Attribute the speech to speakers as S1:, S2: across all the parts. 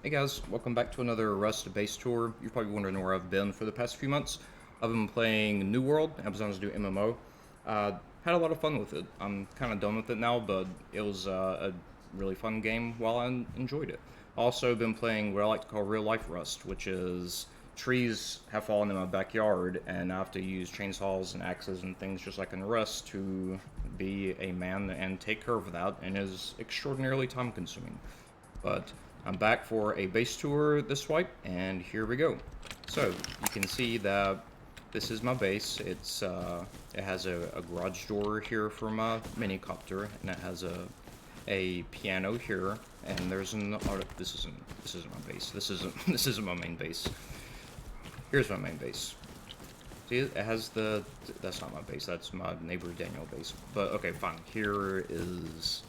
S1: Hey guys, welcome back to another Rust base tour. You're probably wondering where I've been for the past few months. I've been playing New World, Amazon's new MMO. Had a lot of fun with it. I'm kind of done with it now, but it was a really fun game while I enjoyed it. Also been playing what I like to call real life Rust, which is trees have fallen in my backyard and I have to use chainsaws and axes and things just like in Rust to be a man and take care of that, and is extraordinarily time consuming. But I'm back for a base tour this swipe, and here we go. So you can see that this is my base. It has a garage door here for my mini copter, and it has a piano here. And there's an this isn't my base. This isn't my main base. Here's my main base. See, it has that's not my base. That's my neighbor Daniel base. But okay, fine. Here is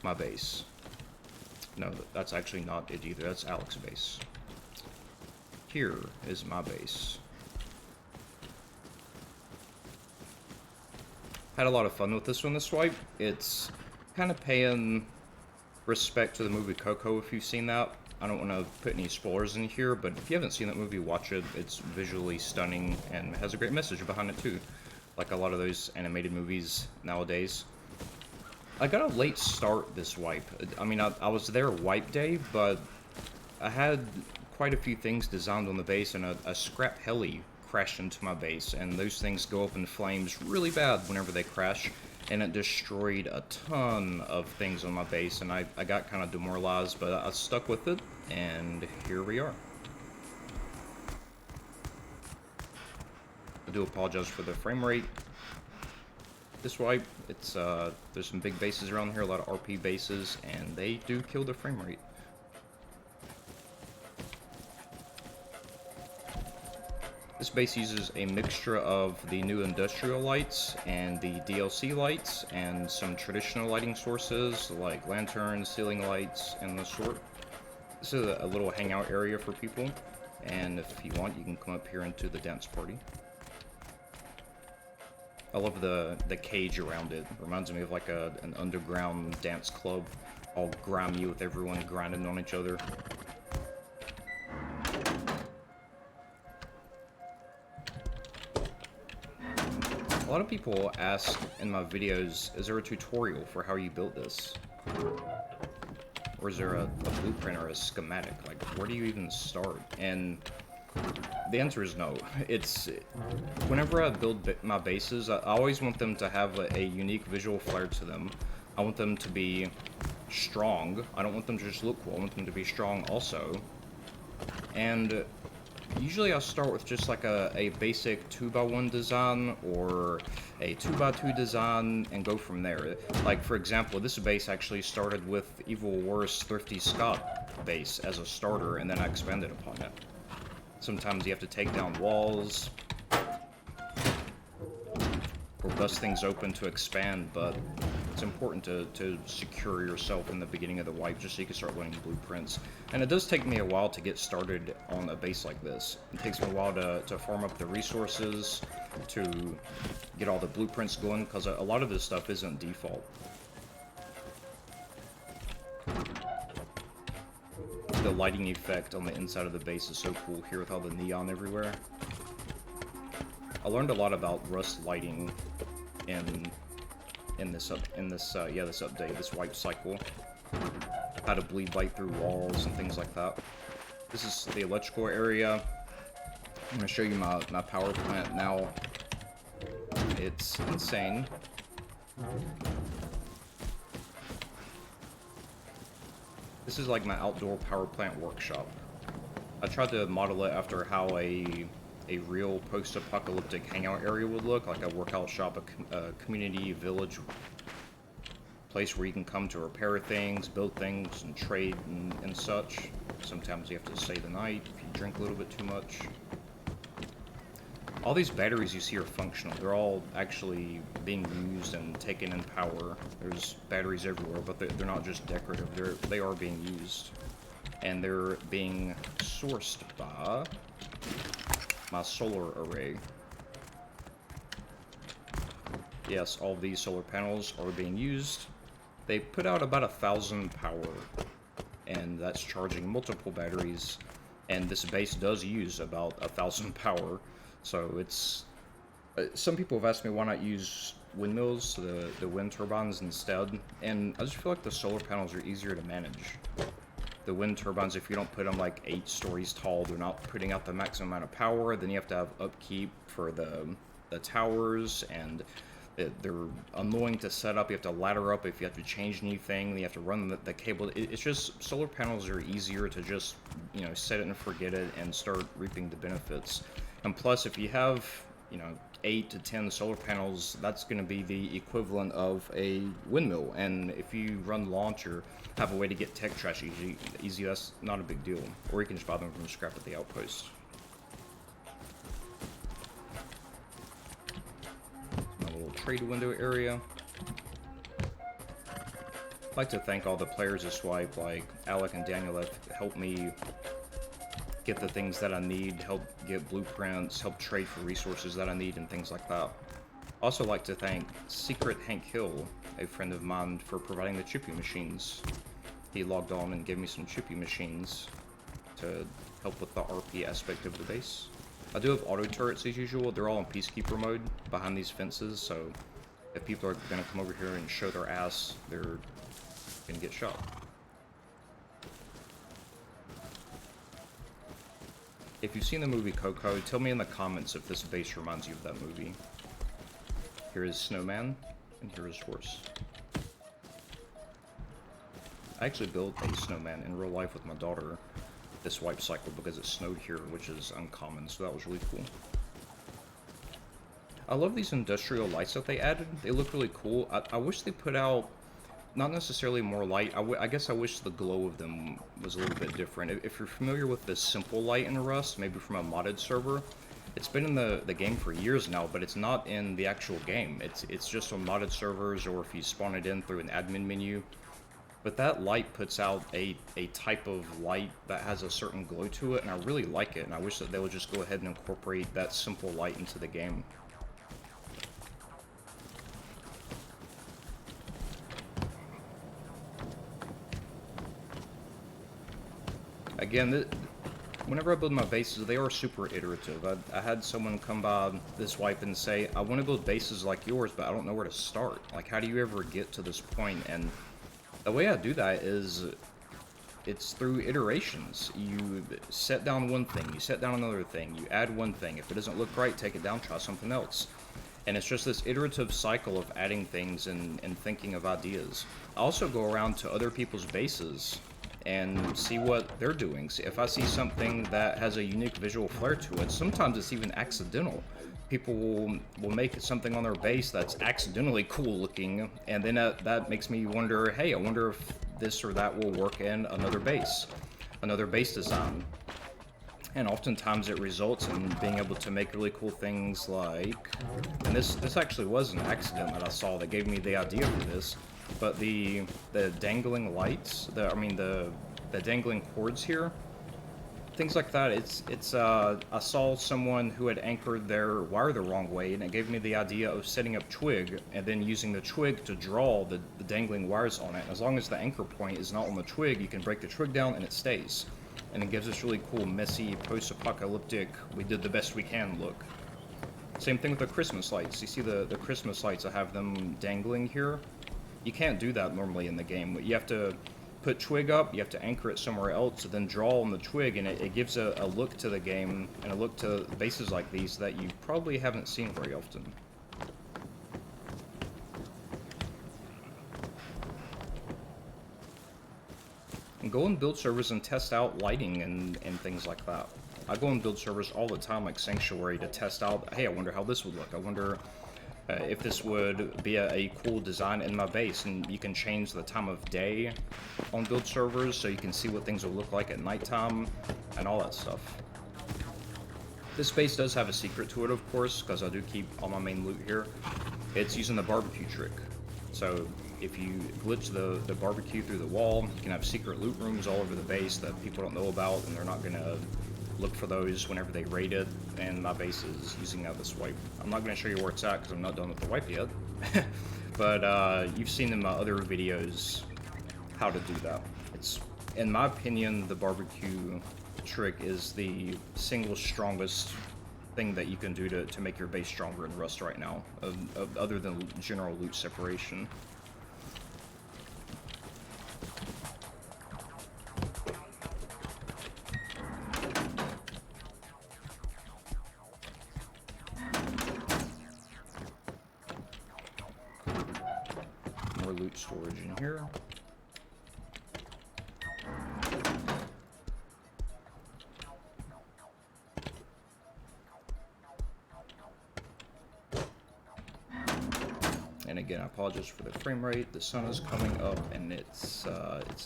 S1: my base. No, that's actually not it either. That's Alex's base. Here is my base. Had a lot of fun with this one this swipe. It's kind of paying respect to the movie Coco, if you've seen that. I don't want to put any spoilers in here, but if you haven't seen that movie, watch it. It's visually stunning and has a great message behind it too, like a lot of those animated movies nowadays. I got a late start this wipe. I mean, I was there wipe day, but I had quite a few things designed on the base, and a scrap heli crashed into my base, and those things go up in flames really bad whenever they crash, and it destroyed a ton of things on my base, and I got kind of demoralized, but I stuck with it, and here we are. I do apologize for the frame rate. This wipe, it's there's some big bases around here, a lot of RP bases, and they do kill the frame rate. This base uses a mixture of the new industrial lights and the DLC lights and some traditional lighting sources like lanterns, ceiling lights, and the sort. This is a little hangout area for people, and if you want, you can come up here into the dance party. I love the cage around it. Reminds me of like an underground dance club, all grimy with everyone grinding on each other. A lot of people ask in my videos, is there a tutorial for how you built this? Or is there a blueprint or a schematic? Like, where do you even start? And the answer is no. It's whenever I build my bases, I always want them to have a unique visual flair to them. I want them to be strong. I don't want them to just look cool. I want them to be strong also. And usually I start with just like a basic 2x1 design or a 2x2 design and go from there. Like, for example, this base actually started with Evil Wars Thrifty Scott base as a starter, and then I expanded upon it. Sometimes you have to take down walls or bust things open to expand, but it's important to secure yourself in the beginning of the wipe just so you can start learning blueprints. And it does take me a while to get started on a base like this. It takes me a while to farm up the resources, to get all the blueprints going, because a lot of this stuff isn't default. The lighting effect on the inside of the base is so cool here with all the neon everywhere. I learned a lot about Rust lighting in this update, this wipe cycle. How to bleed light through walls and things like that. This is the electrical area. I'm gonna show you my power plant now. It's insane. This is like my outdoor power plant workshop. I tried to model it after how a real post-apocalyptic hangout area would look, like a workout shop, a community village place where you can come to repair things, build things, and trade and such. Sometimes you have to stay the night if you drink a little bit too much. All these batteries you see are functional. They're all actually being used and taken in power. There's batteries everywhere, but they're not just decorative. They are being used. And they're being sourced by my solar array. Yes, all of these solar panels are being used. They put out about 1,000 power and that's charging multiple batteries, and this base does use about 1,000 power, so it's... some people have asked me why not use windmills, the wind turbines instead, and I just feel like the solar panels are easier to manage. The wind turbines, if you don't put them like 8 stories tall, they're not putting out the maximum amount of power. Then you have to have upkeep for the towers, and they're annoying to set up. You have to ladder up if you have to change anything. You have to run the cable. It's just, solar panels are easier to just, you know, set it and forget it and start reaping the benefits. And plus, if you have, you know, 8 to 10 solar panels, that's going to be the equivalent of a windmill. And if you run launch or have a way to get tech trash easy, that's not a big deal. Or you can just buy them from scrap at the outpost. My little trade window area. I'd like to thank all the players of Swipe, like Alec and Daniel, that helped me get the things that I need, help get blueprints, help trade for resources that I need, and things like that. Also like to thank Secret Hank Hill, a friend of mine, for providing the chippy machines. He logged on and gave me some chippy machines to help with the RP aspect of the base. I do have auto turrets as usual. They're all in Peacekeeper mode behind these fences, so if people are going to come over here and show their ass, they're going to get shot. If you've seen the movie Coco, tell me in the comments if this base reminds you of that movie. Here is Snowman, and here is Horse. I actually built a snowman in real life with my daughter this wipe cycle because it snowed here, which is uncommon, so that was really cool. I love these industrial lights that they added. They look really cool. I wish they put out, not necessarily more light, I guess I wish the glow of them was a little bit different. If you're familiar with this simple light in Rust, maybe from a modded server, it's been in the game for years now, but it's not in the actual game. It's just on modded servers, or if you spawn it in through an admin menu. But that light puts out a type of light that has a certain glow to it, and I really like it, and I wish that they would just go ahead and incorporate that simple light into the game. Again, whenever I build my bases, they are super iterative. I had someone come by this wipe and say, I want to build bases like yours, but I don't know where to start. Like, how do you ever get to this point? And the way I do that is, it's through iterations. You set down one thing, you set down another thing, you add one thing. If it doesn't look right, take it down, try something else. And it's just this iterative cycle of adding things and thinking of ideas. I also go around to other people's bases and see what they're doing. See, if I see something that has a unique visual flair to it, sometimes it's even accidental. People will make something on their base that's accidentally cool looking, and then that makes me wonder, hey, I wonder if this or that will work in another base design. And oftentimes it results in being able to make really cool things like, and this actually was an accident that I saw that gave me the idea for this, but the dangling lights, the dangling cords here, things like that. I saw someone who had anchored their wire the wrong way, and it gave me the idea of setting up twig and then using the twig to draw the dangling wires on it. And as long as the anchor point is not on the twig, you can break the twig down and it stays. And it gives this really cool, messy, post-apocalyptic, we did the best we can look. Same thing with the Christmas lights. You see the Christmas lights, I have them dangling here. You can't do that normally in the game. You have to put twig up, you have to anchor it somewhere else, and then draw on the twig, and it gives a look to the game, and a look to bases like these that you probably haven't seen very often. And go and build servers and test out lighting and things like that. I go and build servers all the time, like Sanctuary, to test out, hey, I wonder how this would look. I wonder if this would be a cool design in my base, and you can change the time of day on build servers so you can see what things will look like at nighttime and all that stuff. This base does have a secret to it, of course, because I do keep all my main loot here. It's using the barbecue trick. So if you glitch the barbecue through the wall, you can have secret loot rooms all over the base that people don't know about, and they're not going to look for those whenever they raid it, and my base is using this wipe. I'm not going to show you where it's at because I'm not done with the wipe yet, but you've seen in my other videos how to do that. It's in my opinion, the barbecue trick is the single strongest thing that you can do to make your base stronger in Rust right now, other than general loot separation. More loot storage in here. And again, I apologize for the frame rate. The sun is coming up, and it's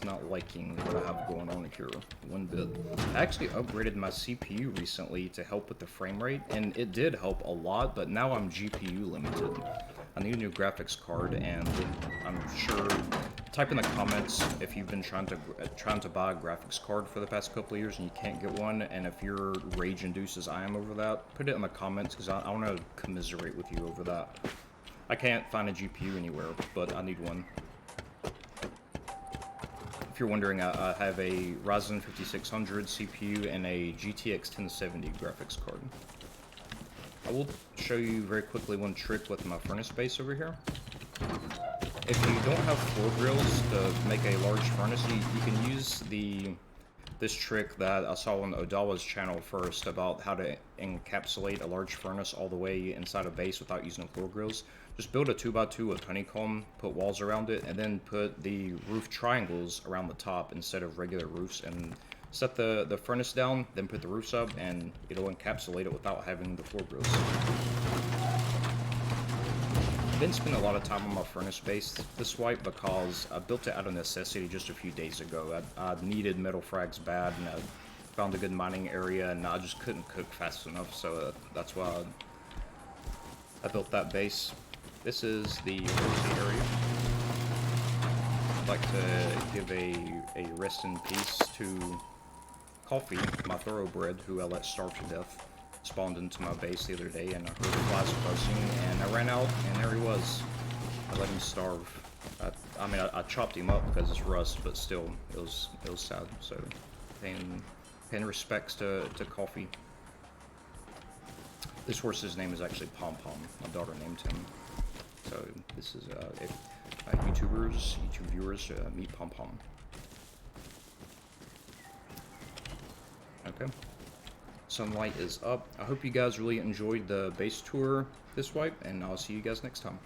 S1: not liking what I have going on here one bit. I actually upgraded my CPU recently to help with the frame rate, and it did help a lot, but now I'm GPU limited. I need a new graphics card, and I'm sure, type in the comments if you've been trying to buy a graphics card for the past couple of years and you can't get one, and if you're rage-induced as I am over that, put it in the comments, because I want to commiserate with you over that. I can't find a GPU anywhere, but I need one. If you're wondering, I have a Ryzen 5600 CPU and a GTX 1070 graphics card. I will show you very quickly one trick with my furnace base over here. If you don't have floor grills to make a large furnace, you can use this trick that I saw on Odawa's channel first about how to encapsulate a large furnace all the way inside a base without using floor grills. Just build a 2x2 with honeycomb, put walls around it, and then put the roof triangles around the top instead of regular roofs, and set the furnace down, then put the roofs up, and it'll encapsulate it without having the floor grills. I didn't spend a lot of time on my furnace base this wipe because I built it out of necessity just a few days ago. I needed metal frags bad, and I found a good mining area, and I just couldn't cook fast enough, so that's why I built that base. This is the roasting area. I'd like to give a rest in peace to Coffee, my thoroughbred, who I let starve to death. Spawned into my base the other day, and I heard flies buzzing, and I ran out, and there he was. I let him starve. I mean, I chopped him up because it's Rust, but still, it was sad. So, paying respects to Coffee. This horse's name is actually Pom Pom. My daughter named him. So this is if YouTube viewers meet Pom Pom. Okay. Sunlight is up. I hope you guys really enjoyed the base tour this wipe, and I'll see you guys next time.